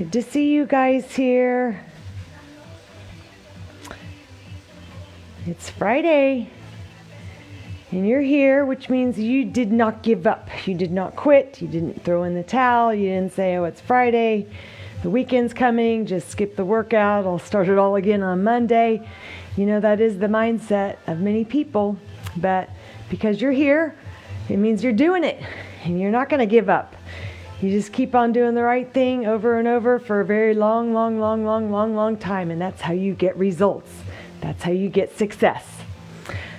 Good to see you guys here. It's Friday, and you're here, which means you did not give up. You did not quit. You didn't throw in the towel. You didn't say, oh, it's Friday. The weekend's coming. Just skip the workout. I'll start it all again on Monday. You know, that is the mindset of many people. But because you're here, it means you're doing it, and you're not going to give up. You just keep on doing the right thing over and over for a very long time, and that's how you get results. That's how you get success.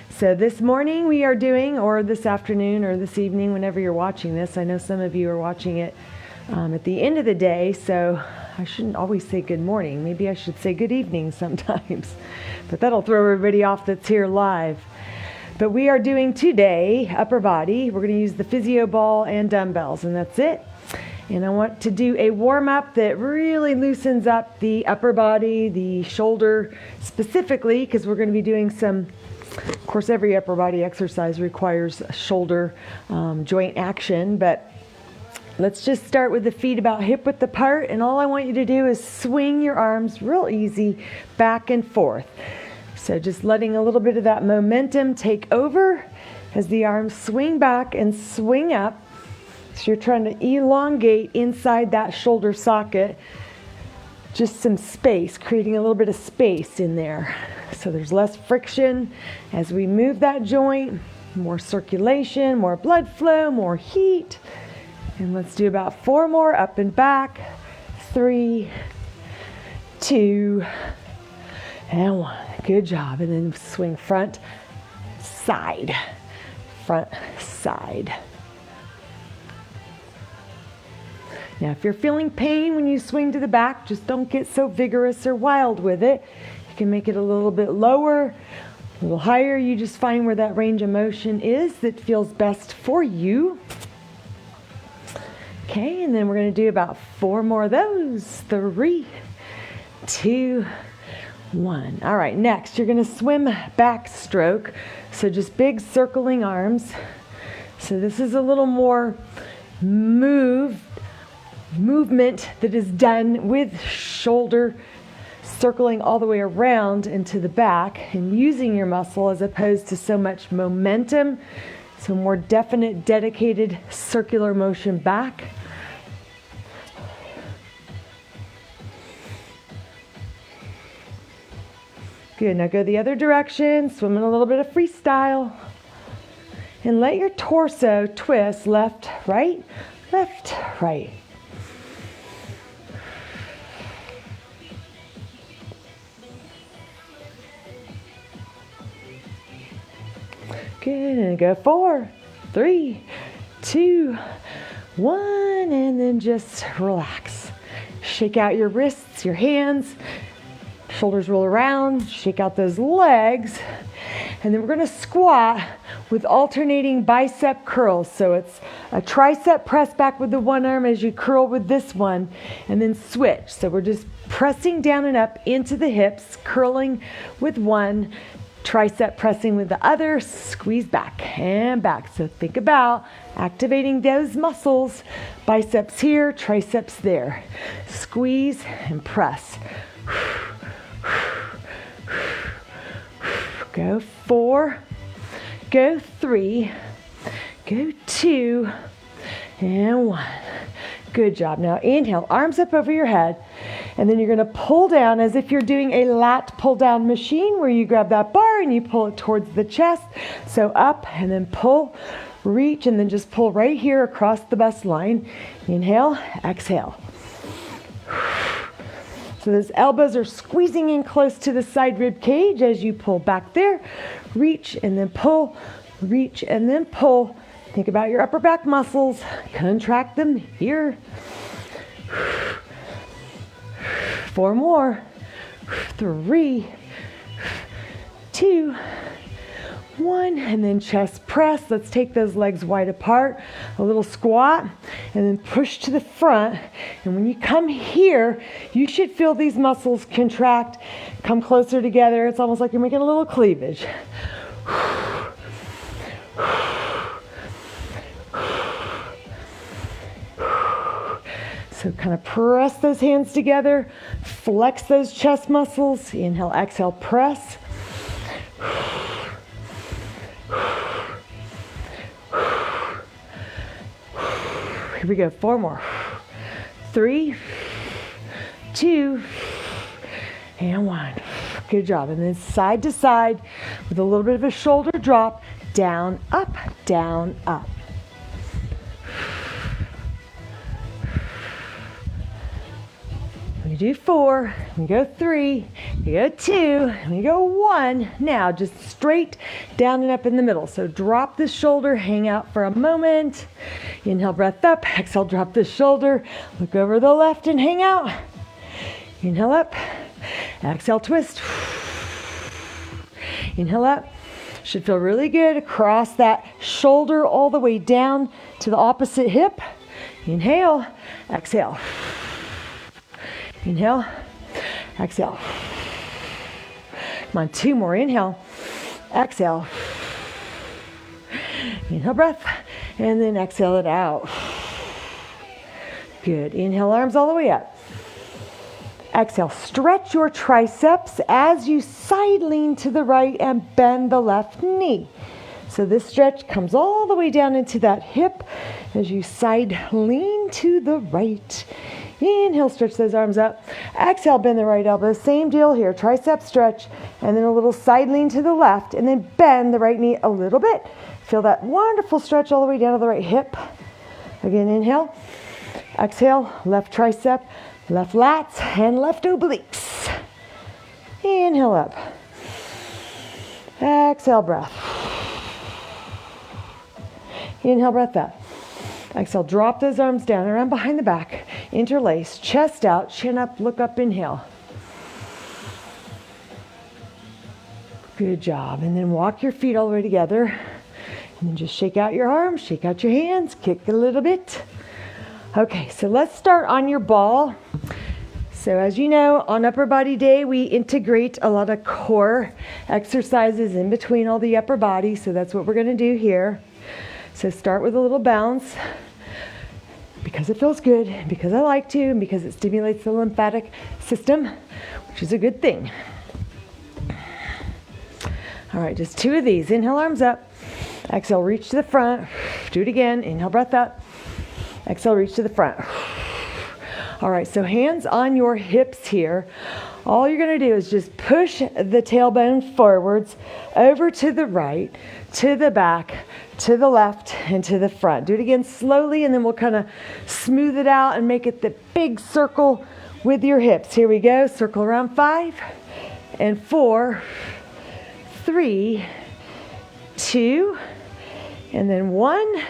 So this morning we are doing, or this afternoon or this evening, whenever you're watching this, I know some of you are watching it at the end of the day, so I shouldn't always say good morning. Maybe I should say good evening sometimes, but that'll throw everybody off that's here live. But we are doing today upper body. We're going to use the physio ball and dumbbells, and that's it. And I want to do a warm-up that really loosens up the upper body, the shoulder specifically, because we're going to be doing some, of course, every upper body exercise requires shoulder joint action, but let's just start with the feet about hip-width apart, and all I want you to do is swing your arms real easy back and forth. So just letting a little bit of that momentum take over as the arms swing back and swing up. So you're trying to elongate inside that shoulder socket, just some space, creating a little bit of space in there. So there's less friction as we move that joint, more circulation, more blood flow, more heat. And let's do about 4 more, up and back. 3, 2, and 1. Good job. And then swing front, side, front, side. Now, if you're feeling pain when you swing to the back, just don't get so vigorous or wild with it. You can make it a little bit lower, a little higher. You just find where that range of motion is that feels best for you. Okay, and then we're going to do about 4 more of those. 3, 2, 1. All right, next you're going to swim backstroke. So just big circling arms. So this is a little more movement that is done with shoulder circling all the way around into the back and using your muscle as opposed to so much momentum. So more definite, dedicated circular motion back. Good, now go the other direction, swimming a little bit of freestyle. And let your torso twist left, right, left, right. Good, and go 4, 3, 2, 1, and then just relax. Shake out your wrists, your hands, shoulders roll around, shake out those legs, and then we're going to squat with alternating bicep curls. So it's a tricep press back with the one arm as you curl with this one, and then switch. So we're just pressing down and up into the hips, curling with one, tricep pressing with the other, squeeze back and back. So think about activating those muscles, biceps here, triceps there. Squeeze and press. Go 4, go 3, go 2, and 1. Good job. Now inhale, arms up over your head, and then you're going to pull down as if you're doing a lat pull down machine where you grab that bar and you pull it towards the chest. So up and then pull, reach, and then just pull right here across the bust line. Inhale, exhale. So those elbows are squeezing in close to the side rib cage as you pull back there. Reach and then pull, reach and then pull. Think about your upper back muscles. Contract them here. 4 more. 3, 2, 1, and then chest press. Let's take those legs wide apart. A little squat, and then push to the front. And when you come here, you should feel these muscles contract, come closer together. It's almost like you're making a little cleavage. So kind of press those hands together, flex those chest muscles. Inhale, exhale, press. Here we go, 4 more. 3, 2, and 1. Good job. And then side to side with a little bit of a shoulder drop, down, up, down, up. We do 4, we go 3, we go 2, we go 1. Now just straight down and up in the middle. So drop the shoulder, hang out for a moment. Inhale, breath up. Exhale, drop the shoulder. Look over the left and hang out. Inhale up. Exhale, twist. Inhale up. Should feel really good across that shoulder all the way down to the opposite hip. Inhale, exhale. Inhale, exhale. Come on, 2 more. Inhale, exhale. Inhale, breath, and then exhale it out. Good. Inhale, arms all the way up. Exhale, stretch your triceps as you side lean to the right and bend the left knee. So this stretch comes all the way down into that hip as you side lean to the right. Inhale, stretch those arms up. Exhale, bend the right elbow. Same deal here, tricep stretch, and then a little side lean to the left, and then bend the right knee a little bit. Feel that wonderful stretch all the way down to the right hip. Again, inhale. Exhale, left tricep, left lats, and left obliques. Inhale up. Exhale, breath. Inhale, breath up. Exhale, drop those arms down around behind the back. Interlace, chest out, chin up, look up, inhale. Good job. And then walk your feet all the way together. And then just shake out your arms, shake out your hands, kick a little bit. Okay, so let's start on your ball. So as you know, on upper body day, we integrate a lot of core exercises in between all the upper body. So that's what we're going to do here. So start with a little bounce because it feels good, because I like to, and because it stimulates the lymphatic system, which is a good thing. All right, just 2 of these. Inhale, arms up. Exhale, reach to the front. Do it again. Inhale, breath up. Exhale, reach to the front. All right, so hands on your hips here. All you're going to do is just push the tailbone forwards, over to the right, to the back, to the left, and to the front. Do it again slowly, and then we'll kind of smooth it out and make it the big circle with your hips. Here we go. Circle around 5 and 4, 3, 2, and then 1.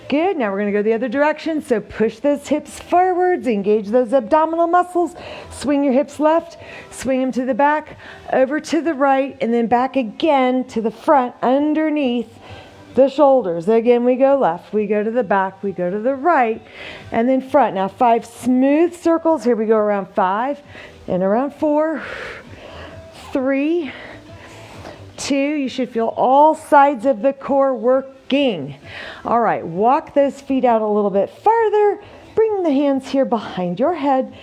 Good. Now we're going to go the other direction. So push those hips forwards, engage those abdominal muscles, swing your hips left, swing them to the back, over to the right, and then back again to the front underneath the shoulders. Again, we go left, we go to the back, we go to the right, and then front. Now 5 smooth circles. Here we go around 5 and around 4, 3, 2. You should feel all sides of the core working. All right, walk those feet out a little bit farther. Bring the hands here behind your head.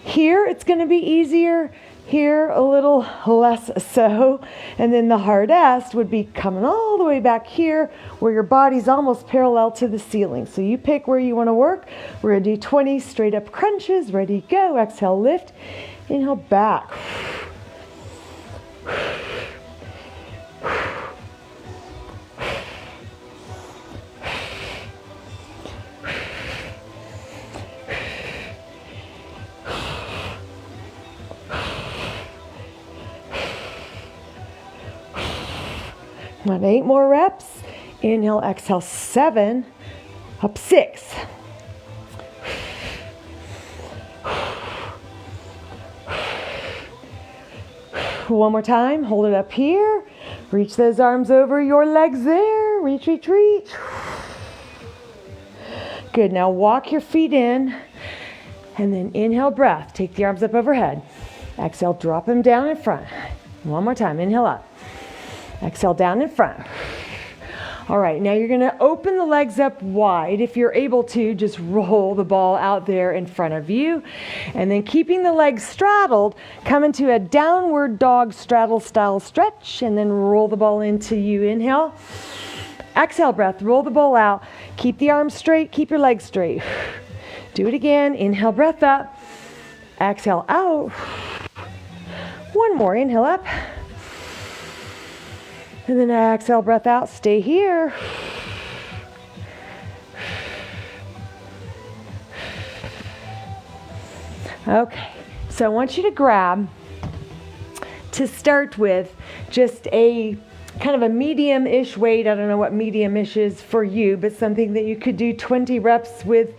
Here, it's going to be easier. Here, a little less so. And then the hardest would be coming all the way back here where your body's almost parallel to the ceiling. So you pick where you want to work. We're going to do 20 straight up crunches. Ready, go. Exhale, lift. Inhale, back. Come on, 8 more reps. Inhale, exhale, 7, up 6. One more time, hold it up here. Reach those arms over your legs there. Reach, reach, reach. Good, now walk your feet in and then inhale, breath. Take the arms up overhead. Exhale, drop them down in front. One more time, inhale up. Exhale, down in front. All right, now you're gonna open the legs up wide. If you're able to, just roll the ball out there in front of you. And then keeping the legs straddled, come into a downward dog straddle style stretch, and then roll the ball into you. Inhale. Exhale breath, roll the ball out. Keep the arms straight, keep your legs straight. Do it again. Inhale, breath up. Exhale out. One more, inhale up. And then exhale, breath out, stay here. Okay, so I want you to grab, to start with, just a kind of a medium-ish weight. I don't know what medium-ish is for you, but something that you could do 20 reps with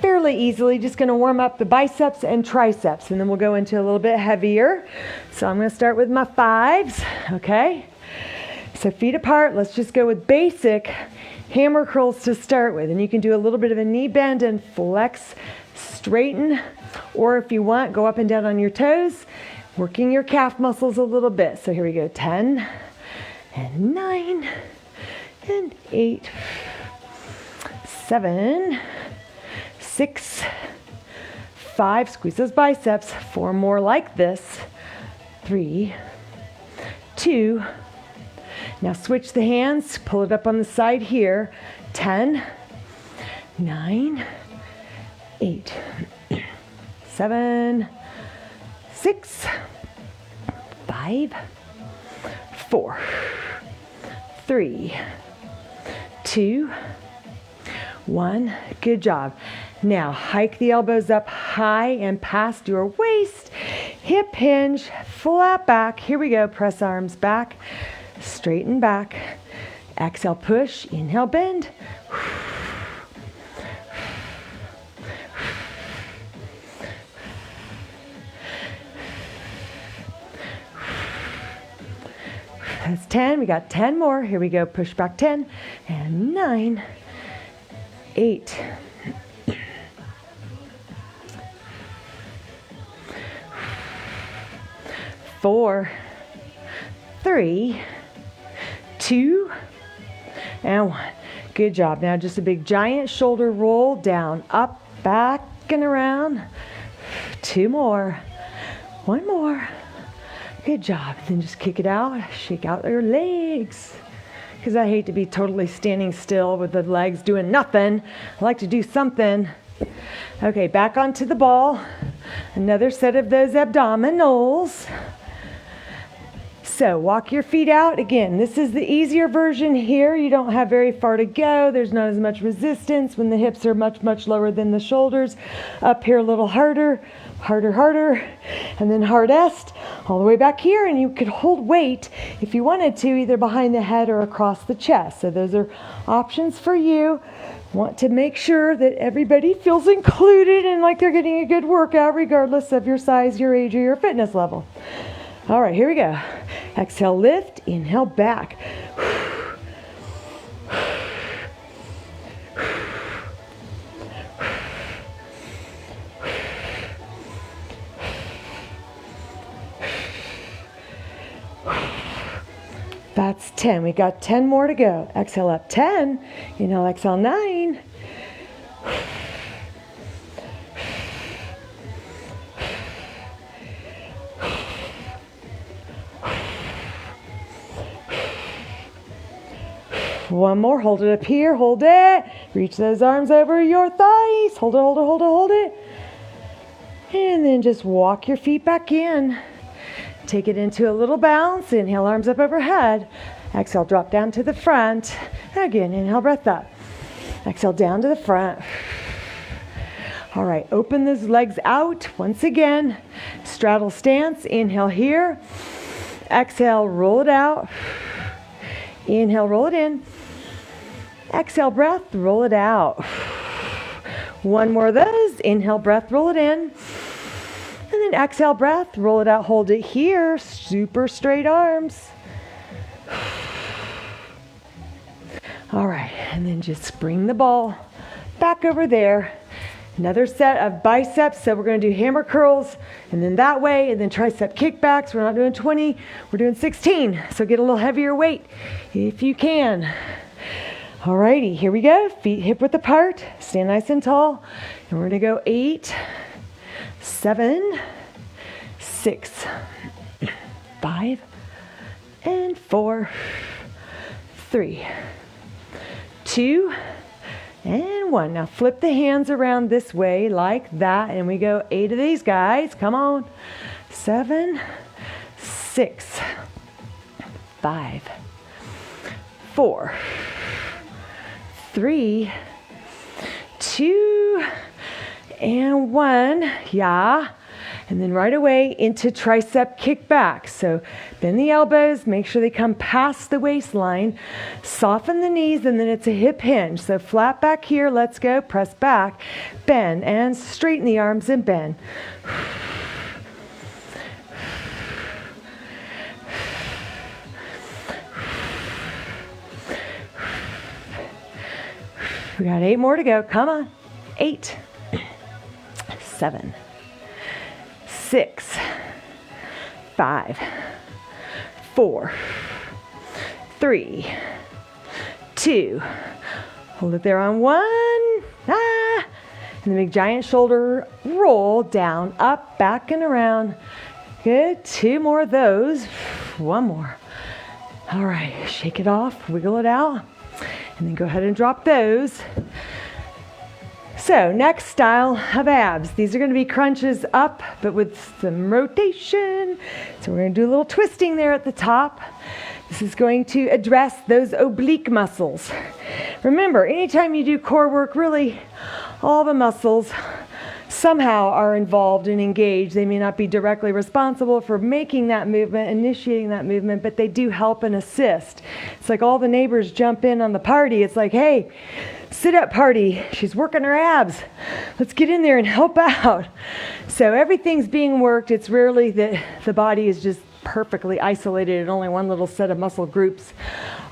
fairly easily. Just going to warm up the biceps and triceps, and then we'll go into a little bit heavier. So I'm going to start with my 5s, okay? So feet apart, let's just go with basic hammer curls to start with. And you can do a little bit of a knee bend and flex, straighten, or if you want, go up and down on your toes, working your calf muscles a little bit. So here we go, 10 and 9 and 8, 7, 6, 5, squeeze those biceps, 4 more like this, 3, 2, now switch the hands, pull it up on the side here, 10, 9, 8, 7, 6, 5, 4, 3, 2, 1. Good job. Now hike the elbows up high and past your waist. Hip hinge, flat back. Here we go. Press arms back, straighten back. Exhale, push. Inhale, bend. That's 10. We got 10 more. Here we go. Push back 10 and 9, 8, 4, 3, 2, and 1. Good job. Now just a big giant shoulder roll down, up, back, and around. 2 more. 1 more. Good job. Then just kick it out. Shake out your legs. Because I hate to be totally standing still with the legs doing nothing. I like to do something. Okay, back onto the ball. Another set of those abdominals. So walk your feet out. Again, this is the easier version here. You don't have very far to go. There's not as much resistance when the hips are much, much lower than the shoulders. Up here a little harder, harder, harder, and then hardest all the way back here. And you could hold weight if you wanted to, either behind the head or across the chest. So those are options for you. Want to make sure that everybody feels included and like they're getting a good workout regardless of your size, your age, or your fitness level. All right, here we go. Exhale, lift, inhale, back. That's 10. We got 10 more to go. Exhale up 10. Inhale, exhale 9. One more. Hold it up here. Hold it. Reach those arms over your thighs. Hold it, hold it, hold it, hold it. And then just walk your feet back in. Take it into a little bounce. Inhale, arms up overhead. Exhale, drop down to the front. Again, inhale, breath up. Exhale, down to the front. All right, open those legs out. Once again, straddle stance. Inhale here. Exhale, roll it out. Inhale, roll it in. Exhale, breath, roll it out. One more of those. Inhale, breath, roll it in. And then exhale, breath, roll it out, hold it here. Super straight arms. All right, and then just bring the ball back over there. Another set of biceps. So we're going to do hammer curls, and then that way, and then tricep kickbacks. We're not doing 20, we're doing 16. So get a little heavier weight if you can. Alrighty, here we go. Feet hip width apart. Stand nice and tall. And we're going to go 8, 7, 6, 5, and 4, 3, 2, and 1. Now flip the hands around this way like that. And we go 8 of these guys. Come on. 7, 6, 5, 4, 3, 2, and 1. Yeah. And then right away into tricep kickback. So bend the elbows, make sure they come past the waistline, soften the knees, and then it's a hip hinge. So flat back here, let's go, press back, bend, and straighten the arms and bend. We got 8 more to go. Come on. 8, 7, 6, 5, 4, 3, 2. Hold it there on 1. And the big giant shoulder roll down, up, back, and around. Good. 2 more of those. 1 more. All right. Shake it off. Wiggle it out. And then go ahead and drop those. So next style of abs. These are going to be crunches up, but with some rotation. So we're going to do a little twisting there at the top. This is going to address those oblique muscles. Remember, anytime you do core work, really all the muscles somehow are involved and engaged. They may not be directly responsible for making that movement, initiating that movement, but they do help and assist. It's like all the neighbors jump in on the party. It's like, hey, sit up party. She's working her abs. Let's get in there and help out. So everything's being worked. It's rarely that the body is just perfectly isolated and only one little set of muscle groups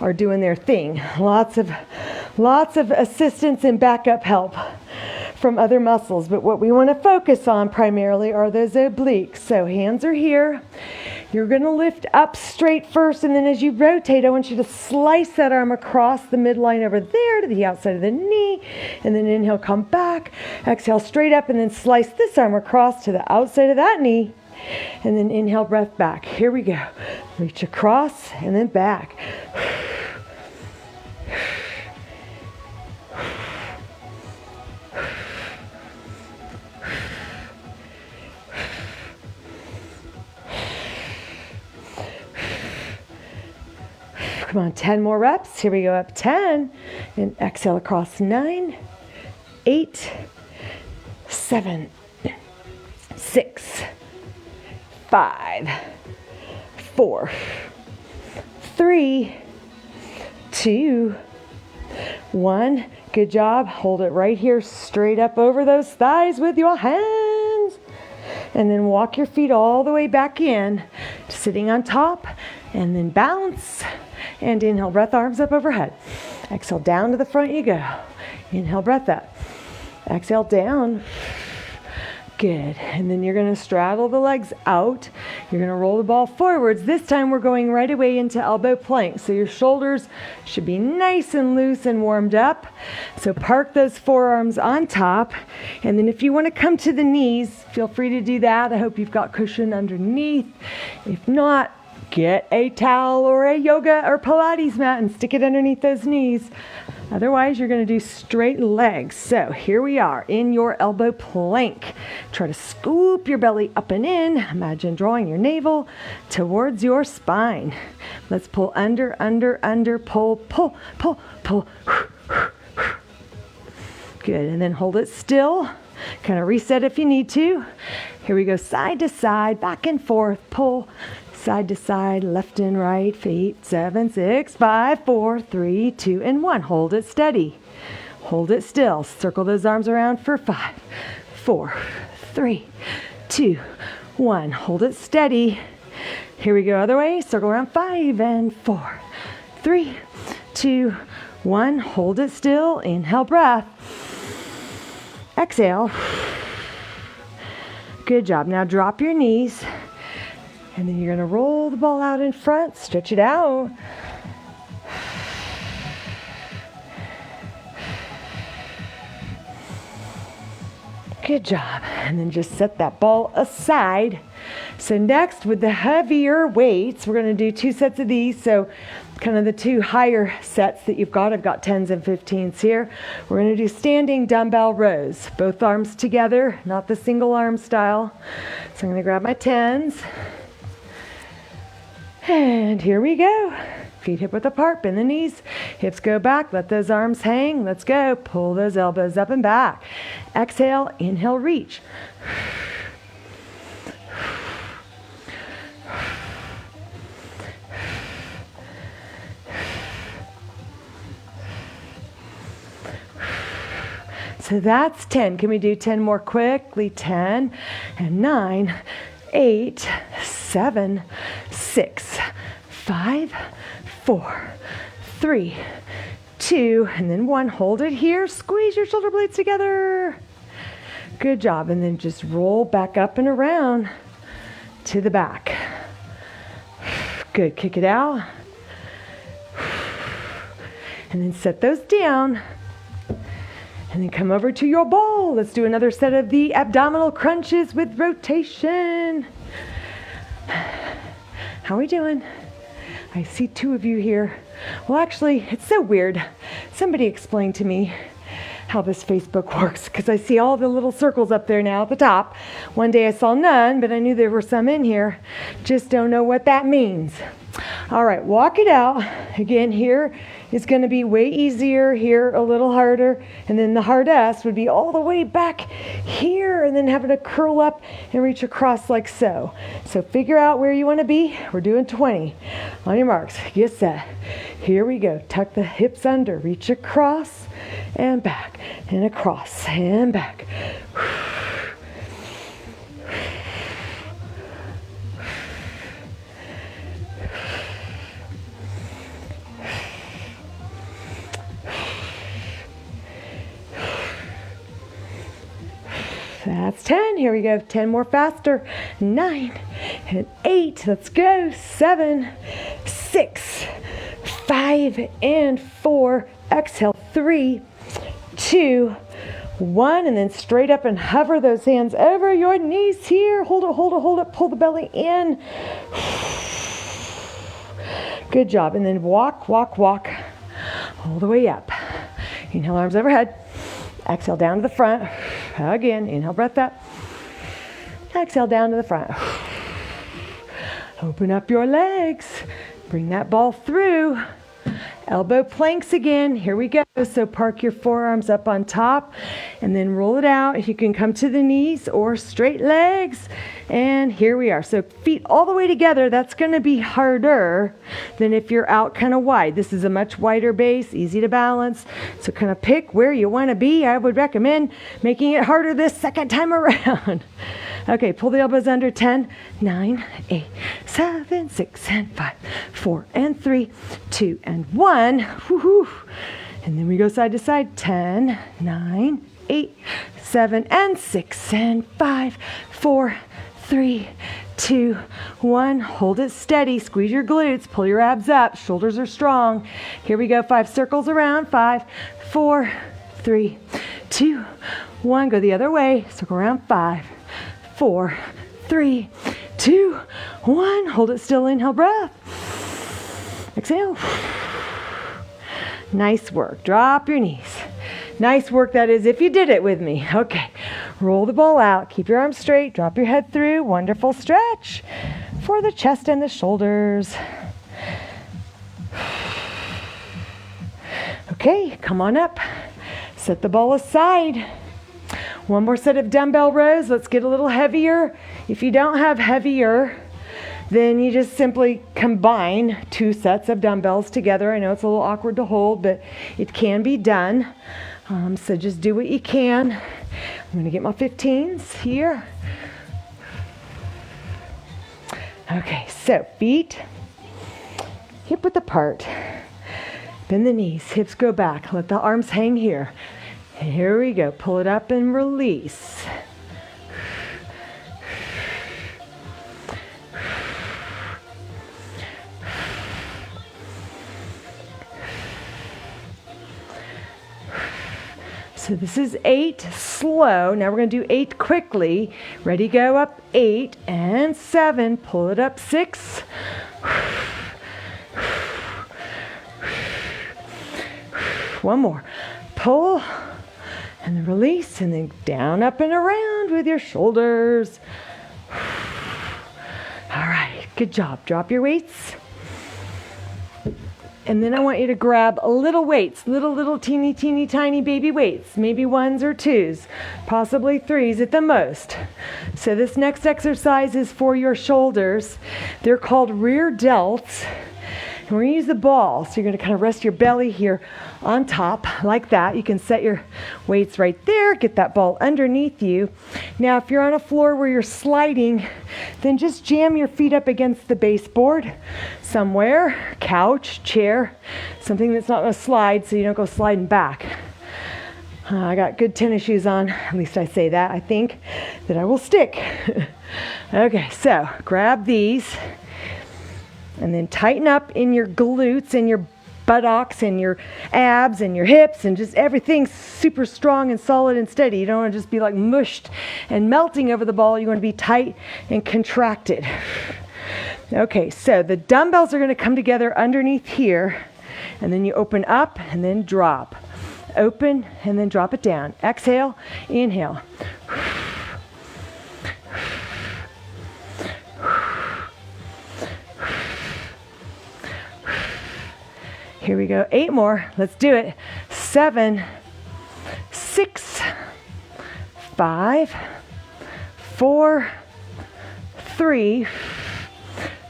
are doing their thing. Lots of assistance and backup help from other muscles, but what we want to focus on primarily are those obliques. So hands are here. You're going to lift up straight first, and then as you rotate, I want you to slice that arm across the midline over there to the outside of the knee, and then inhale, come back, exhale straight up, and then slice this arm across to the outside of that knee, and then inhale, breath back. Here we go. Reach across and then back. Come on, 10 more reps. Here we go, up 10. And exhale across 9, 8, 7, 6, 5, 4, 3, 2, 1. Good job. Hold it right here straight up over those thighs with your hands. And then walk your feet all the way back in, sitting on top, and then bounce. And inhale, breath, arms up overhead. Exhale, down to the front you go. Inhale, breath up. Exhale, down. Good. And then you're going to straddle the legs out. You're going to roll the ball forwards. This time we're going right away into elbow plank. So your shoulders should be nice and loose and warmed up. So park those forearms on top. And then if you want to come to the knees, feel free to do that. I hope you've got cushion underneath. If not, get a towel or a yoga or Pilates mat and stick it underneath those knees. Otherwise, you're going to do straight legs. So here we are in your elbow plank. Try to scoop your belly up and in. Imagine drawing your navel towards your spine. Let's pull under, under, under, pull, pull, pull, pull. Good. And then hold it still. Kind of reset if you need to. Here we go, side to side, back and forth, pull. Side to side, left and right, feet, 7, 6, 5, 4, 3, 2, and 1. Hold it steady. Hold it still. Circle those arms around for 5, 4, 3, 2, 1. Hold it steady. Here we go, other way. Circle around 5 and 4, 3, 2, 1. Hold it still. Inhale, breath. Exhale. Good job. Now drop your knees. And then you're going to roll the ball out in front, stretch it out. Good job. And then just set that ball aside. So next, with the heavier weights, we're going to do 2 sets of these. So kind of the 2 higher sets that you've got. I've got 10s and 15s here. We're going to do standing dumbbell rows. Both arms together, not the single arm style. So I'm going to grab my 10s. And here we go. Feet hip width apart, bend the knees, hips go back, let those arms hang. Let's go. Pull those elbows up and back. Exhale, inhale, reach. So that's 10. Can we do 10 more quickly? 10 and 9, 8, 7, 6, 5, 4, 3, 2, and then 1. Hold it here. Squeeze your shoulder blades together. Good job. And then just roll back up and around to the back. Good. Kick it out. And then set those down. And then come over to your ball. Let's do another set of the abdominal crunches with rotation. How are we doing? I see 2 of you here. Well, actually, it's so weird. Somebody explain to me how this Facebook works, because I see all the little circles up there now at the top. One day I saw none, but I knew there were some in here. Just don't know what that means. All right, walk it out. Again, here is going to be way easier, here a little harder, and then the hardest would be all the way back here, and then having to curl up and reach across like so. So figure out where you want to be. We're doing 20. On your marks, get set. Here we go. Tuck the hips under, reach across and back, and across and back. That's 10. Here we go. 10 more faster. 9 and 8. Let's go. 7, 6, 5, and 4. Exhale. 3, 2, 1. And then straight up and hover those hands over your knees here. Hold it, hold it, hold it. Pull the belly in. Good job. And then walk, walk, walk all the way up. Inhale, arms overhead. Exhale down to the front. Again, inhale, breath up. Exhale down to the front. Open up your legs. Bring that ball through. Elbow planks again. Here we go. So park your forearms up on top and then roll it out. You can come to the knees or straight legs. And here we are. So feet all the way together. That's going to be harder than if you're out kind of wide. This is a much wider base, easy to balance. So kind of pick where you want to be. I would recommend making it harder this second time around. Okay, pull the elbows under. 10, 9, 8, 7, 6, and 5, 4, and 3, 2, and 1. Woo-hoo. And then we go side to side. 10, 9, 8, 7, and 6, and 5, 4, 3, 2, 1. Hold it steady. Squeeze your glutes. Pull your abs up. Shoulders are strong. Here we go. 5 circles around. 5, 4, 3, 2, 1. Go the other way. Circle around. 5, 4, 3, 2, 1. Hold it still. Inhale, breath. Exhale. Nice work. Drop your knees. Nice work, that is, if you did it with me. Okay. Roll the ball out. Keep your arms straight. Drop your head through. Wonderful stretch for the chest and the shoulders. Okay, come on up. Set the ball aside. One more set of dumbbell rows. Let's get a little heavier. If you don't have heavier, then you just simply combine 2 sets of dumbbells together. I know it's a little awkward to hold, but it can be done. So just do what you can. I'm going to get my 15s here. Okay, so feet hip width apart. Bend the knees, hips go back. Let the arms hang here. And here we go. Pull it up and release. So this is 8 slow. Now we're going to do 8 quickly. Ready, go, up 8 and 7. Pull it up 6. One more. Pull and then release, and then down, up, and around with your shoulders. All right, good job. Drop your weights. And then I want you to grab little weights, little teeny tiny baby weights, maybe 1s or 2s, possibly 3s at the most. So this next exercise is for your shoulders. They're called rear delts. And we're going to use the ball. So you're going to kind of rest your belly here on top like that. You can set your weights right there. Get that ball underneath you. Now, if you're on a floor where you're sliding, then just jam your feet up against the baseboard somewhere, couch, chair, something that's not going to slide so you don't go sliding back. I got good tennis shoes on. At least I say that. I think that I will stick. Okay, so grab these. And then tighten up in your glutes and your buttocks and your abs and your hips and just everything super strong and solid and steady. You don't want to just be like mushed and melting over the ball. You want to be tight and contracted. Okay, so the dumbbells are going to come together underneath here, and then you open up and then drop. Open and then drop it down. Exhale, inhale. Here we go. 8 more. Let's do it. 7, 6, 5, 4, 3,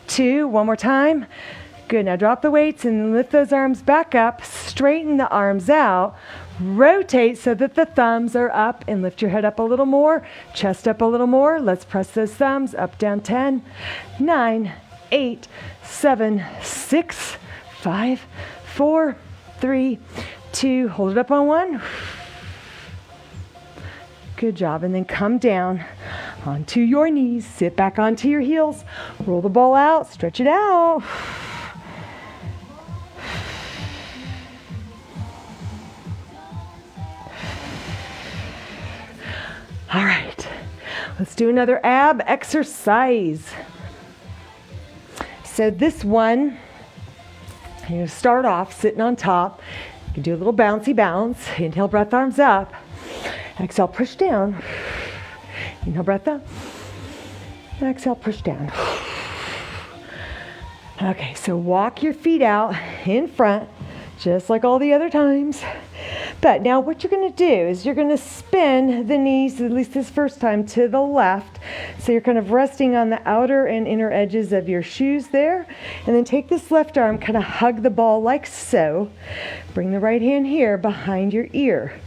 2. One more time. Good. Now drop the weights and lift those arms back up. Straighten the arms out. Rotate so that the thumbs are up, and lift your head up a little more. Chest up a little more. Let's press those thumbs up, down. 10, 9, 8, 7, 6, 5, 4, 3, 2, hold it up on 1. Good job. And then come down onto your knees. Sit back onto your heels. Roll the ball out. Stretch it out. All right. Let's do another ab exercise. So this one, you're going to start off sitting on top. You can do a little bouncy balance. Inhale, breath, arms up. Exhale, push down. Inhale, breath up. Exhale, push down. Okay, so walk your feet out in front, just like all the other times. But now what you're going to do is you're going to spin the knees, at least this first time, to the left. So you're kind of resting on the outer and inner edges of your shoes there. And then take this left arm, kind of hug the ball like so. Bring the right hand here behind your ear.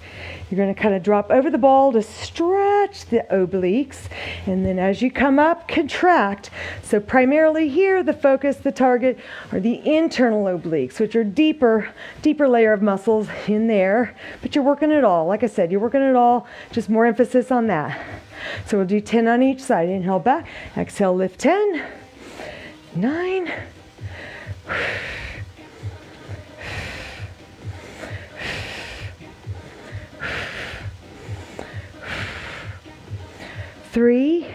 You're going to kind of drop over the ball to stretch the obliques. And then as you come up, contract. So primarily here, the focus, the target, are the internal obliques, which are deeper layer of muscles in there. But you're working it all. Like I said, you're working it all. Just more emphasis on that. So we'll do 10 on each side. Inhale back. Exhale, lift 10. 9. 3,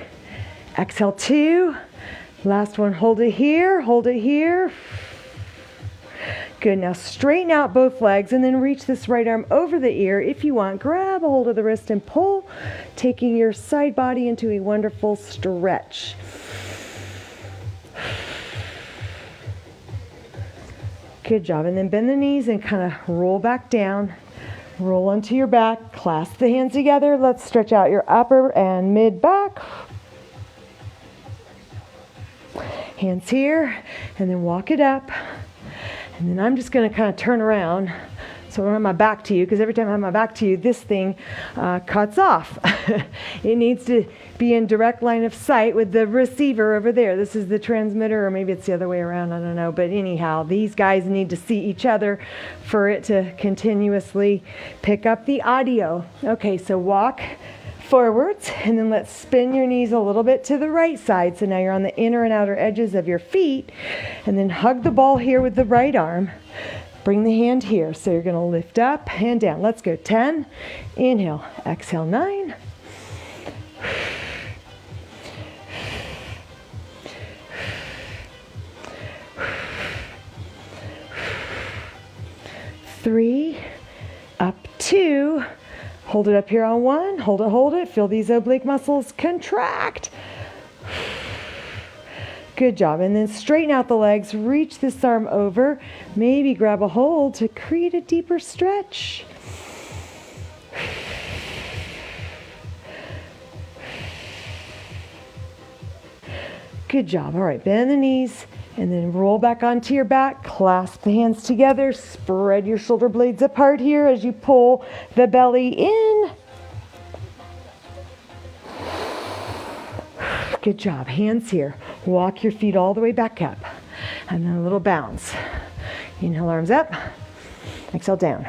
exhale 2, last one, hold it here, Good, now straighten out both legs and then reach this right arm over the ear. If you want, grab a hold of the wrist and pull, taking your side body into a wonderful stretch. Good job, and then bend the knees and kind of roll back down. Roll onto your back, clasp the hands together. Let's stretch out your upper and mid back. Hands here, and then walk it up. And then I'm just going to kind of turn around. So I have my back to you, because every time I have my back to you, this thing cuts off. It needs to be in direct line of sight with the receiver over there. This is the transmitter, or maybe it's the other way around, I don't know. But anyhow, these guys need to see each other for it to continuously pick up the audio. Okay, so walk forwards, and then let's spin your knees a little bit to the right side. So now you're on the inner and outer edges of your feet, and then hug the ball here with the right arm. Bring the hand here. So you're going to lift up, hand down. Let's go. 10. Inhale. Exhale. 9. 3. Up 2. Hold it up here on 1. Hold it. Feel these oblique muscles contract. Good job. And then straighten out the legs. Reach this arm over. Maybe grab a hold to create a deeper stretch. Good job. All right, bend the knees and then roll back onto your back. Clasp the hands together. Spread your shoulder blades apart here as you pull the belly in. Good job. Hands here. Walk your feet all the way back up. And then a little bounce. Inhale, arms up. Exhale, down.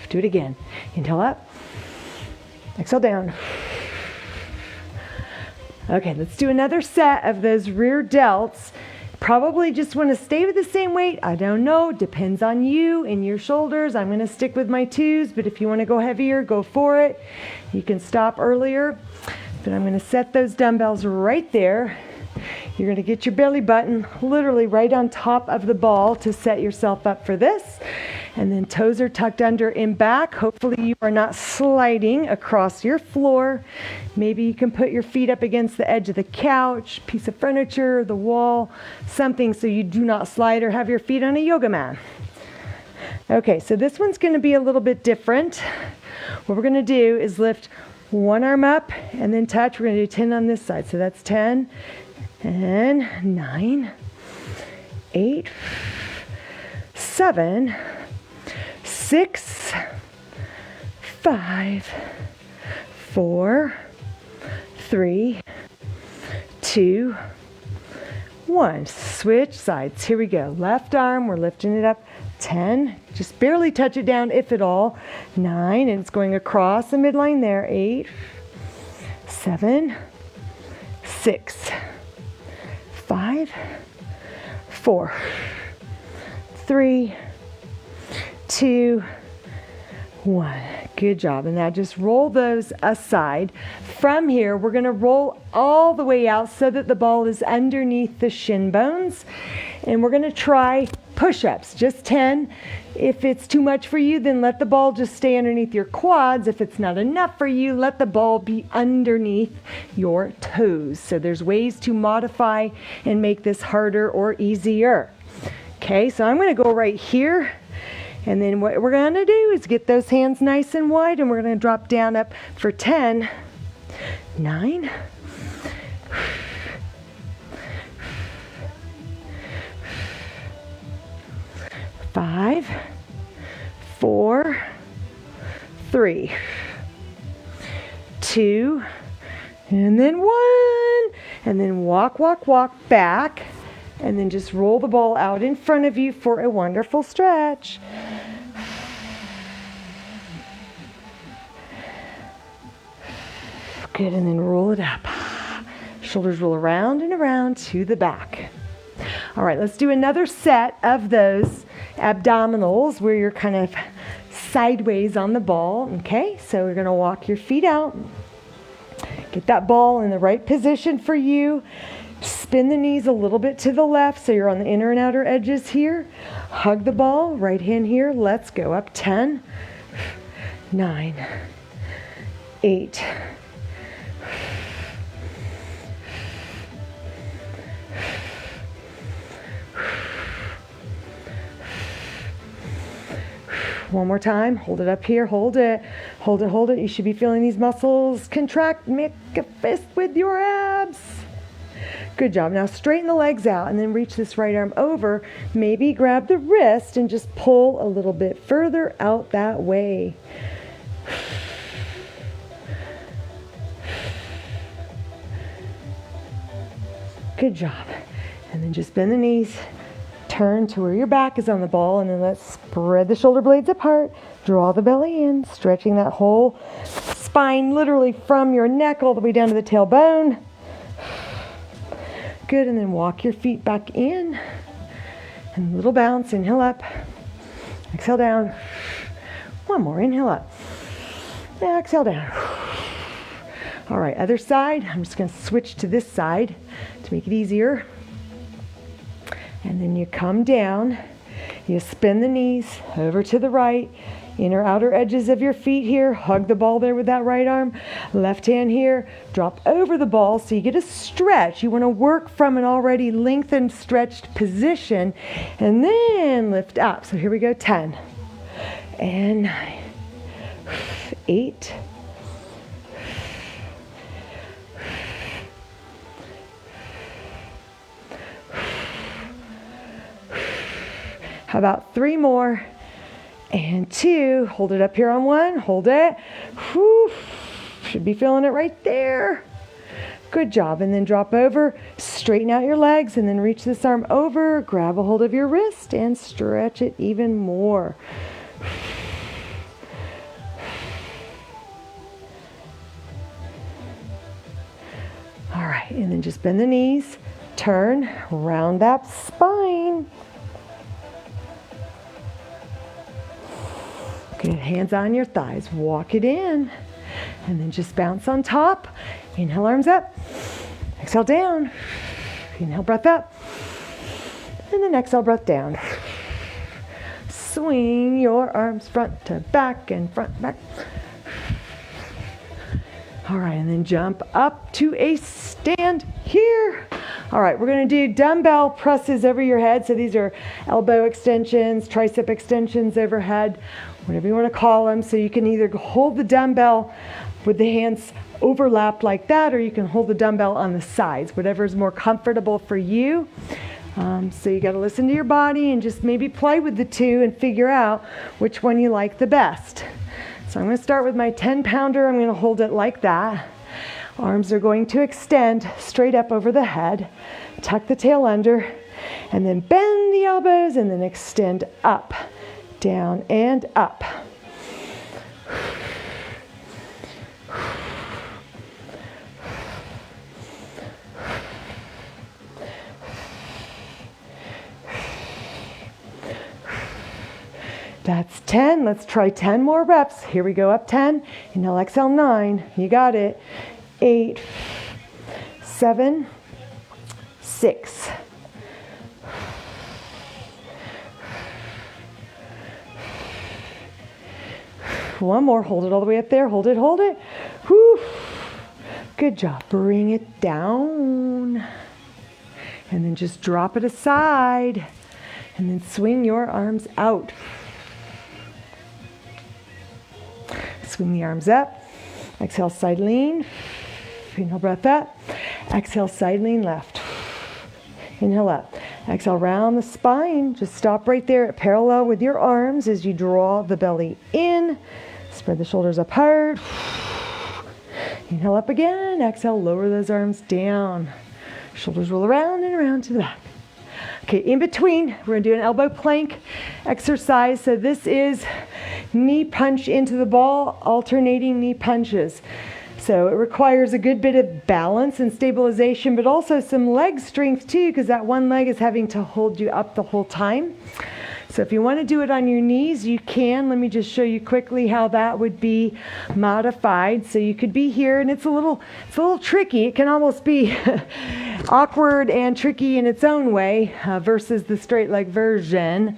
Do it again. Inhale up. Exhale, down. Okay, let's do another set of those rear delts. Probably just want to stay with the same weight. I don't know. Depends on you and your shoulders. I'm going to stick with my 2s, but if you want to go heavier, go for it. You can stop earlier. But I'm going to set those dumbbells right there. You're going to get your belly button literally right on top of the ball to set yourself up for this. And then toes are tucked under and back. Hopefully you are not sliding across your floor. Maybe you can put your feet up against the edge of the couch, piece of furniture, the wall, something so you do not slide or have your feet on a yoga mat. Okay, so this one's going to be a little bit different. What we're going to do is lift one arm up and then touch. We're going to do 10 on this side. So that's 10 and 9, 8, 7, 6, 5, 4, 3, 2, 1. Switch sides. Here we go. Left arm, we're lifting it up. 10, just barely touch it down if at all. 9, and it's going across the midline there. 8, 7, 6, 5, 4, 3, 2, 1. Good job. And now just roll those aside. From here, we're going to roll all the way out so that the ball is underneath the shin bones. And we're going to try push-ups, just 10. If it's too much for you, then let the ball just stay underneath your quads. If it's not enough for you, let the ball be underneath your toes. So there's ways to modify and make this harder or easier. Okay, so I'm going to go right here. And then what we're going to do is get those hands nice and wide, and we're going to drop down up for 10, 9, 5, 4, 3, 2, and then 1. And then walk, walk, walk back. And then just roll the ball out in front of you for a wonderful stretch. Good, and then roll it up. Shoulders roll around and around to the back. All right, let's do another set of those abdominals where you're kind of sideways on the ball. Okay, so we're going to walk your feet out. Get that ball in the right position for you. Spin the knees a little bit to the left so you're on the inner and outer edges here. Hug the ball, right hand here. Let's go up. 10, 9, 8, 1 more time. Hold it up here. Hold it. Hold it, hold it. You should be feeling these muscles contract. Make a fist with your abs. Good job. Now straighten the legs out and then reach this right arm over. Maybe grab the wrist and just pull a little bit further out that way. Good job. And then just bend the knees. Turn to where your back is on the ball, and then let's spread the shoulder blades apart. Draw the belly in, stretching that whole spine literally from your neck all the way down to the tailbone. Good, and then walk your feet back in. And a little bounce, inhale up. Exhale down. One more, inhale up. Exhale down. All right, other side. I'm just gonna switch to this side to make it easier. And then you come down, you spin the knees over to the right, inner outer edges of your feet here, hug the ball there with that right arm, left hand here, drop over the ball so you get a stretch. You wanna work from an already lengthened, stretched position, and then lift up. So here we go, 10, and 9, 8, 'How about 3 more? And 2. Hold it up here on 1. Hold it. Whew. Should be feeling it right there. Good job. And then drop over. Straighten out your legs and then reach this arm over. Grab a hold of your wrist and stretch it even more. All right. And then just bend the knees. Turn. Round that spine. Good, hands on your thighs, walk it in, and then just bounce on top. Inhale, arms up, exhale down, inhale, breath up, and then exhale, breath down. Swing your arms front to back and front, back. All right, and then jump up to a stand here. All right, we're gonna do dumbbell presses over your head. So these are elbow extensions, tricep extensions overhead, whatever you wanna call them. So you can either hold the dumbbell with the hands overlapped like that, or you can hold the dumbbell on the sides, whatever is more comfortable for you. So you gotta listen to your body and just maybe play with the two and figure out which one you like the best. So I'm gonna start with my 10-pounder. I'm gonna hold it like that. Arms are going to extend straight up over the head. Tuck the tail under, and then bend the elbows, and then extend up, down, and up. That's 10. Let's try 10 more reps. Here we go, up 10. Inhale, exhale, 9. You got it. 8, 7, 6. One more. Hold it all the way up there. Hold it, hold it. Whew. Good job. Bring it down. And then just drop it aside. And then swing your arms out. Swing the arms up. Exhale, side lean. Inhale, breath up. Exhale, side lean left. Inhale up. Exhale, round the spine. Just stop right there at parallel with your arms as you draw the belly in. Spread the shoulders apart. Inhale up again. Exhale, lower those arms down. Shoulders roll around and around to the back. Okay, in between, we're gonna do an elbow plank exercise. So this is knee punch into the ball, alternating knee punches. So it requires a good bit of balance and stabilization, but also some leg strength too, because that one leg is having to hold you up the whole time. So if you want to do it on your knees, you can. Let me just show you quickly how that would be modified. So you could be here, and it's a little tricky. It can almost be awkward and tricky in its own way versus the straight leg version.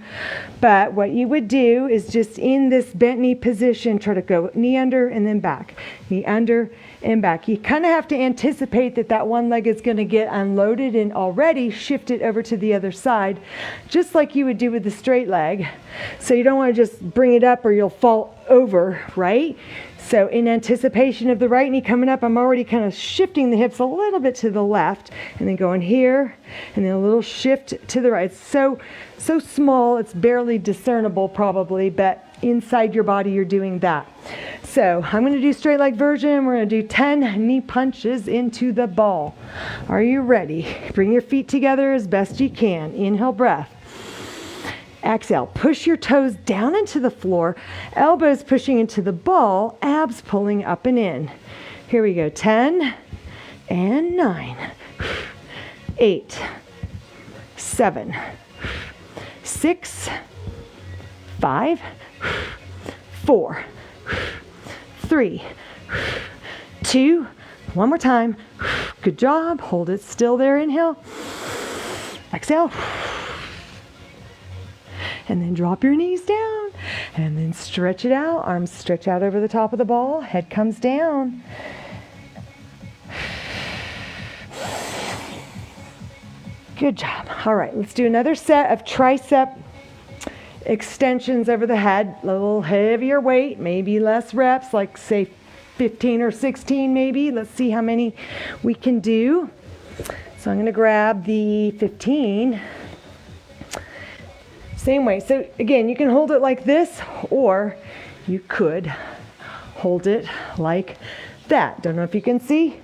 But what you would do is just in this bent knee position, try to go knee under and then back, knee under and back. You kind of have to anticipate that that one leg is going to get unloaded and already shift it over to the other side, just like you would do with the straight leg. So you don't want to just bring it up or you'll fall over, right? So in anticipation of the right knee coming up, I'm already kind of shifting the hips a little bit to the left and then going here and then a little shift to the right. It's so small, it's barely discernible probably, but inside your body you're doing that. So I'm going to do straight leg version. We're going to do 10 knee punches into the ball. Are you ready? Bring your feet together as best you can. Inhale, breath. Exhale, push your toes down into the floor, elbows pushing into the ball, abs pulling up and in. Here we go, 10 and 9, 8, 7, 6, 5, 4, 3, 2, one more time. Good job. Hold it still there. Inhale. Exhale. And then drop your knees down. And then stretch it out. Arms stretch out over the top of the ball. Head comes down. Good job. All right, let's do another set of tricep extensions over the head. A little heavier weight, maybe less reps, like say 15 or 16 maybe. Let's see how many we can do. So I'm going to grab the 15. Same way. So again, you can hold it like this, or you could hold it like that. Don't know if you can see.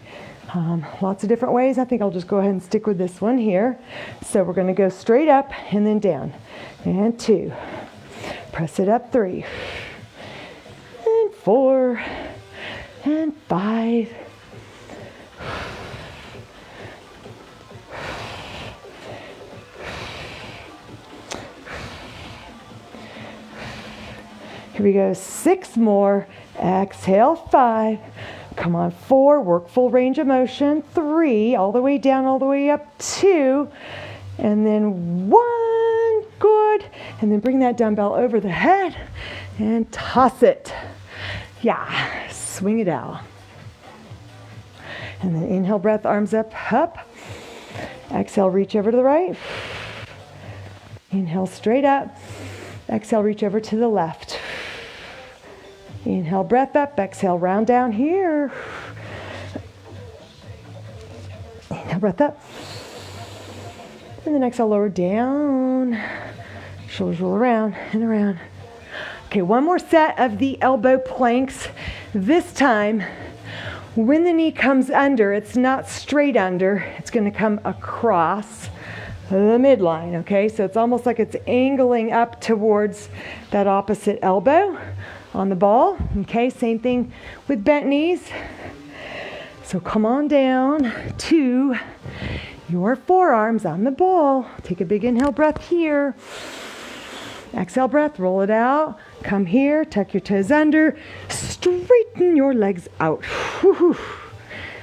Lots of different ways. I think I'll just go ahead and stick with this one here. So we're going to go straight up and then down. And 2. Press it up. 3. And 4. And 5. Here we go. 6 more. Exhale. 5. Come on, 4, work full range of motion. 3, all the way down, all the way up. 2, and then 1, good. And then bring that dumbbell over the head and toss it. Yeah, swing it out. And then inhale, breath, arms up, up. Exhale, reach over to the right. Inhale, straight up. Exhale, reach over to the left. Inhale, breath up. Exhale, round down here. Inhale, breath up. And then exhale, lower down. Shoulders roll around and around. Okay, one more set of the elbow planks. This time, when the knee comes under, it's not straight under. It's going to come across the midline, okay? So it's almost like it's angling up towards that opposite elbow on the ball, okay? Same thing with bent knees. So come on down to your forearms on the ball. Take a big inhale breath here. Exhale breath, roll it out. Come here, tuck your toes under. Straighten your legs out. Whew.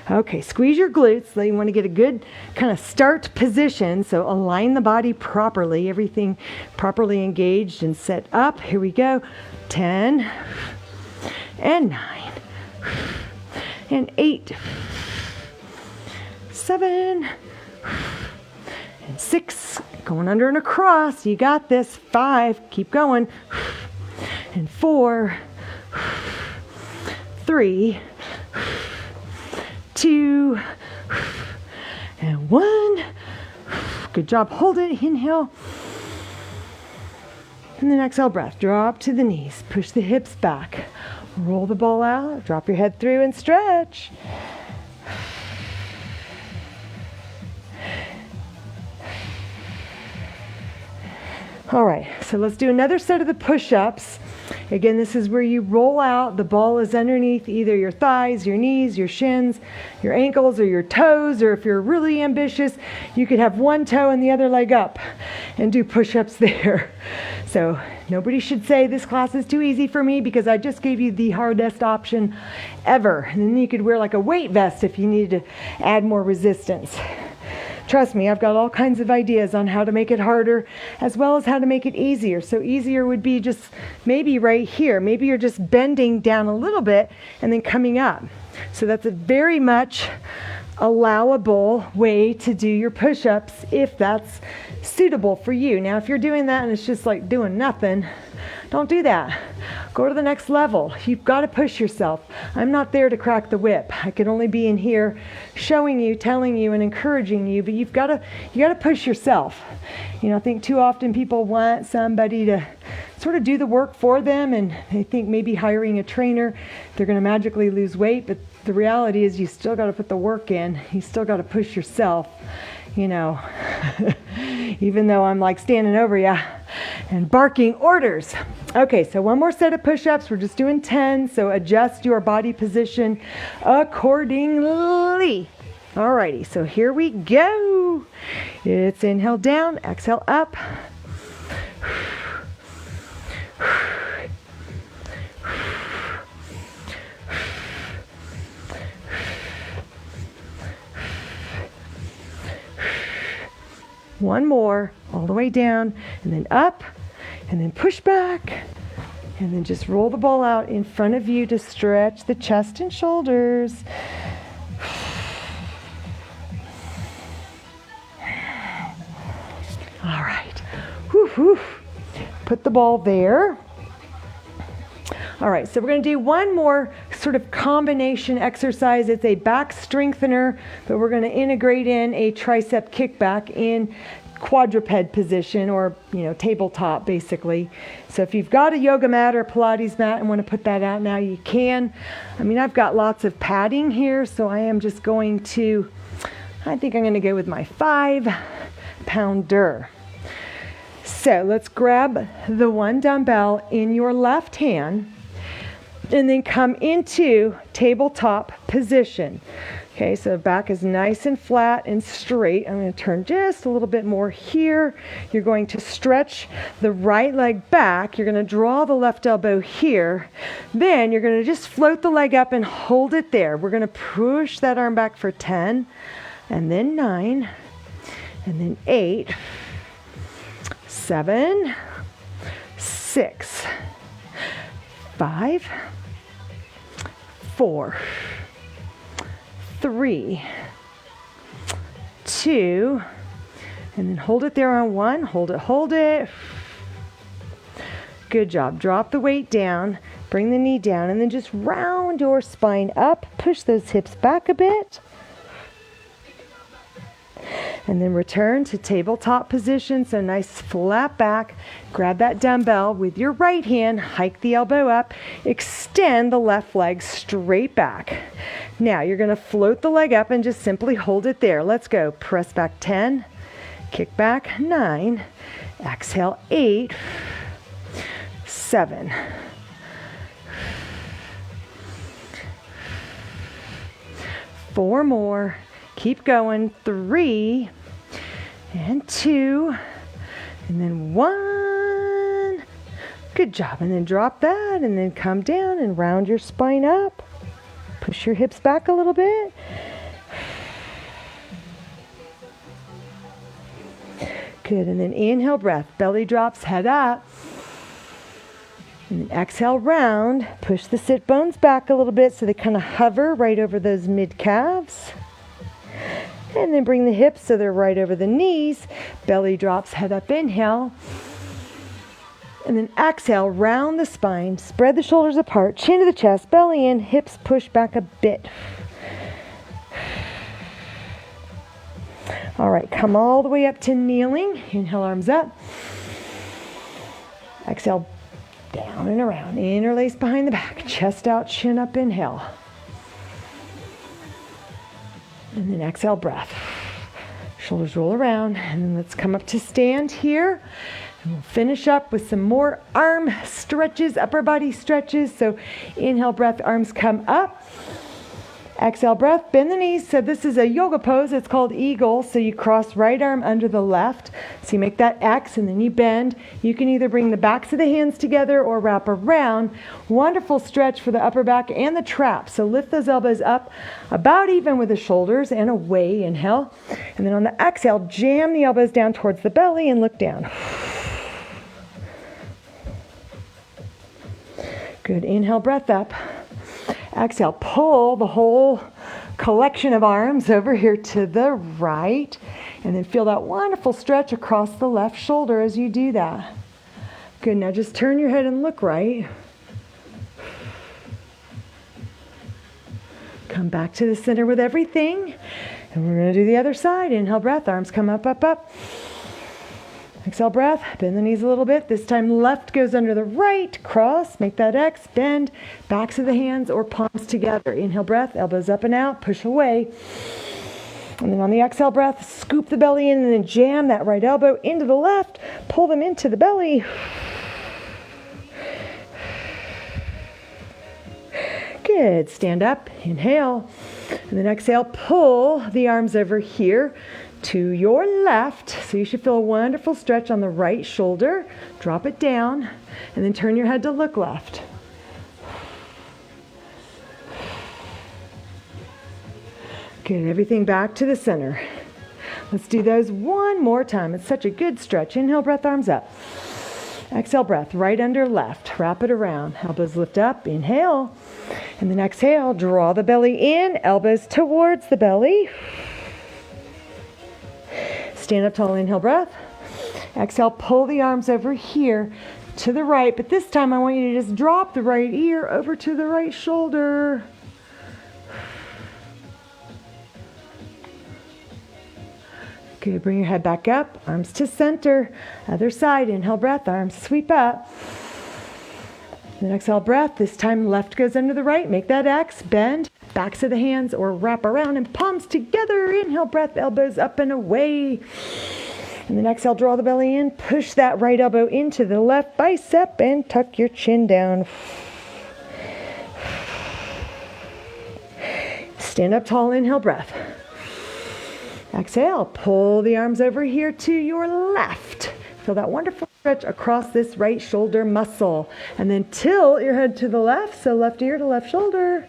Okay, squeeze your glutes. So you want to get a good kind of start position. So align the body properly, everything properly engaged and set up. Here we go. 10 and 9 and 8, 7 and 6. Going under and across. You got this. 5. Keep going. And 4, 3, 2, and 1. Good job. Hold it. Inhale. And then exhale, breath. Drop to the knees. Push the hips back. Roll the ball out. Drop your head through and stretch. All right, so let's do another set of the push-ups. Again, this is where you roll out. The ball is underneath either your thighs, your knees, your shins, your ankles, or your toes. Or if you're really ambitious, you could have one toe and the other leg up and do push-ups there. So nobody should say this class is too easy for me, because I just gave you the hardest option ever. And then you could wear like a weight vest if you needed to add more resistance. Trust me, I've got all kinds of ideas on how to make it harder as well as how to make it easier. So easier would be just maybe right here. Maybe you're just bending down a little bit and then coming up. So that's a very much allowable way to do your push-ups if that's suitable for you. Now, if you're doing that and it's just like doing nothing, don't do that. Go to the next level. You've got to push yourself. I'm not there to crack the whip. I can only be in here showing you, telling you, and encouraging you, but you got to push yourself. You know, I think too often people want somebody to sort of do the work for them, and they think maybe hiring a trainer, they're going to magically lose weight, but the reality is you still got to put the work in. You still got to push yourself, you know, even though I'm like standing over you and barking orders. Okay, so one more set of push-ups. We're just doing 10, so adjust your body position accordingly. Alrighty, so here we go. It's inhale down, exhale up. One more, all the way down, and then up, and then push back, and then just roll the ball out in front of you to stretch the chest and shoulders. All right. Whew, whew. Put the ball there. All right, so we're going to do one more sort of combination exercise. It's a back strengthener, but we're going to integrate in a tricep kickback in quadruped position, or tabletop basically. So if you've got a yoga mat or Pilates mat and want to put that out now, you can. I mean, I've got lots of padding here, so I am just going to, I think I'm going to go with my 5-pounder. So let's grab the one dumbbell in your left hand and then come into tabletop position. Okay, so back is nice and flat and straight. I'm going to turn just a little bit more here. You're going to stretch the right leg back. You're going to draw the left elbow here. Then you're going to just float the leg up and hold it there. We're going to push that arm back for 10, and then 9, and then 8, 7, 6, 5, 4, 3, 2, and then hold it there on 1. Hold it. Good job. Drop the weight down, bring the knee down, and then just round your spine up. Push those hips back a bit. And then return to tabletop position, so nice flat back. Grab that dumbbell with your right hand, hike the elbow up, extend the left leg straight back. Now you're going to float the leg up and just simply hold it there. Let's go. Press back 10, kick back 9, exhale 8, 7, 4 more. Keep going. 3 and 2 and then 1. Good job. And then drop that and then come down and round your spine up. Push your hips back a little bit. Good. And then inhale, breath. Belly drops, head up. And then exhale, round. Push the sit bones back a little bit so they kind of hover right over those mid calves. And then bring the hips so they're right over the knees. Belly drops, head up, inhale. And then exhale, round the spine, spread the shoulders apart, chin to the chest, belly in, hips push back a bit. All right, come all the way up to kneeling. Inhale, arms up. Exhale, down and around. Interlace behind the back, chest out, chin up, inhale. And then exhale, breath. Shoulders roll around, and then let's come up to stand here. And we'll finish up with some more arm stretches, upper body stretches. So inhale, breath, arms come up. Exhale, breath, bend the knees. So this is a yoga pose. It's called eagle. So you cross right arm under the left. So you make that X and then you bend. You can either bring the backs of the hands together or wrap around. Wonderful stretch for the upper back and the trap. So lift those elbows up about even with the shoulders and away. Inhale. And then on the exhale, jam the elbows down towards the belly and look down. Good. Inhale, breath up. Exhale, pull the whole collection of arms over here to the right, and then feel that wonderful stretch across the left shoulder as you do that. Good, now just turn your head and look right. Come back to the center with everything, and we're going to do the other side. Inhale, breath, arms come up, up, up. Exhale, breath, bend the knees a little bit. This time left goes under the right, cross, make that X, bend, backs of the hands or palms together. Inhale, breath, elbows up and out, push away. And then on the exhale breath, scoop the belly in and then jam that right elbow into the left, pull them into the belly. Good, stand up, inhale, and then exhale, pull the arms over here to your left. So you should feel a wonderful stretch on the right shoulder. Drop it down and then turn your head to look left. Good, everything back to the center. Let's do those one more time. It's such a good stretch. Inhale, breath, arms up. Exhale, breath, right under left. Wrap it around. Elbows lift up. Inhale. And then exhale, draw the belly in. Elbows towards the belly. Stand up tall. Inhale, breath. Exhale, pull the arms over here to the right. But this time I want you to just drop the right ear over to the right shoulder. Good, bring your head back up, arms to center. Other side, inhale, breath, arms sweep up. Then exhale, breath. This time left goes under the right. Make that X, bend, backs of the hands or wrap around and palms together. Inhale, breath, elbows up and away. And then exhale, draw the belly in. Push that right elbow into the left bicep and tuck your chin down. Stand up tall, inhale, breath. Exhale, pull the arms over here to your left. Feel that wonderful stretch across this right shoulder muscle. And then tilt your head to the left, so left ear to left shoulder.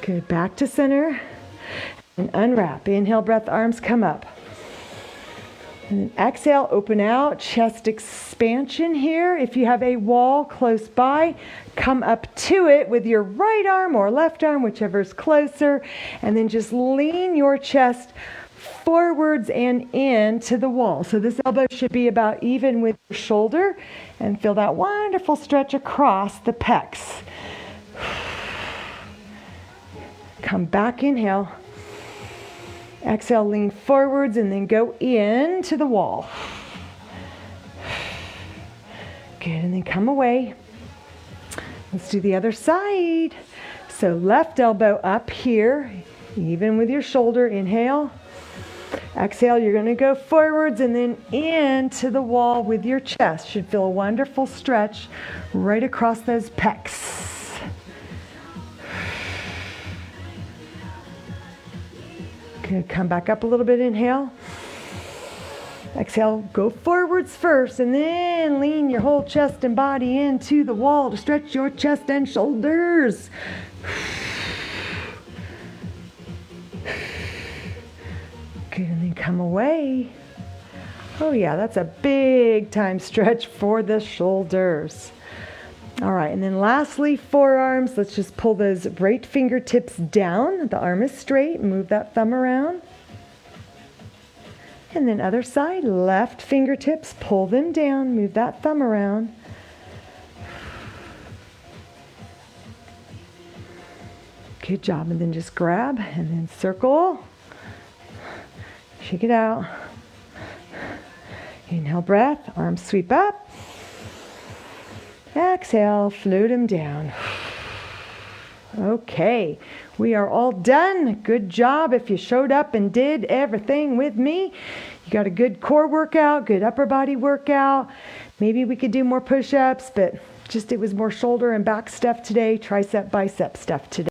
Good, back to center. And unwrap. Inhale, breath, arms come up. And then exhale, open out, chest expansion here. If you have a wall close by, come up to it with your right arm or left arm, whichever is closer. And then just lean your chest forwards and in to the wall. So this elbow should be about even with your shoulder. And feel that wonderful stretch across the pecs. Come back, inhale. Exhale, lean forwards and then go into the wall. Good, and then come away. Let's do the other side. So left elbow up here, even with your shoulder. Inhale. Exhale, you're going to go forwards and then into the wall with your chest. Should feel a wonderful stretch right across those pecs. Good, come back up a little bit, inhale. Exhale, go forwards first and then lean your whole chest and body into the wall to stretch your chest and shoulders. Good, and then come away. Oh yeah, that's a big time stretch for the shoulders. All right, and then lastly, forearms. Let's just pull those right fingertips down. The arm is straight. Move that thumb around. And then other side, left fingertips, pull them down. Move that thumb around. Good job. And then just grab and then circle. Shake it out. Inhale, breath. Arms sweep up. Exhale, float them down. Okay, we are all done. Good job if you showed up and did everything with me. You got a good core workout, good upper body workout. Maybe we could do more push-ups, but just it was more shoulder and back stuff today, tricep, bicep stuff today.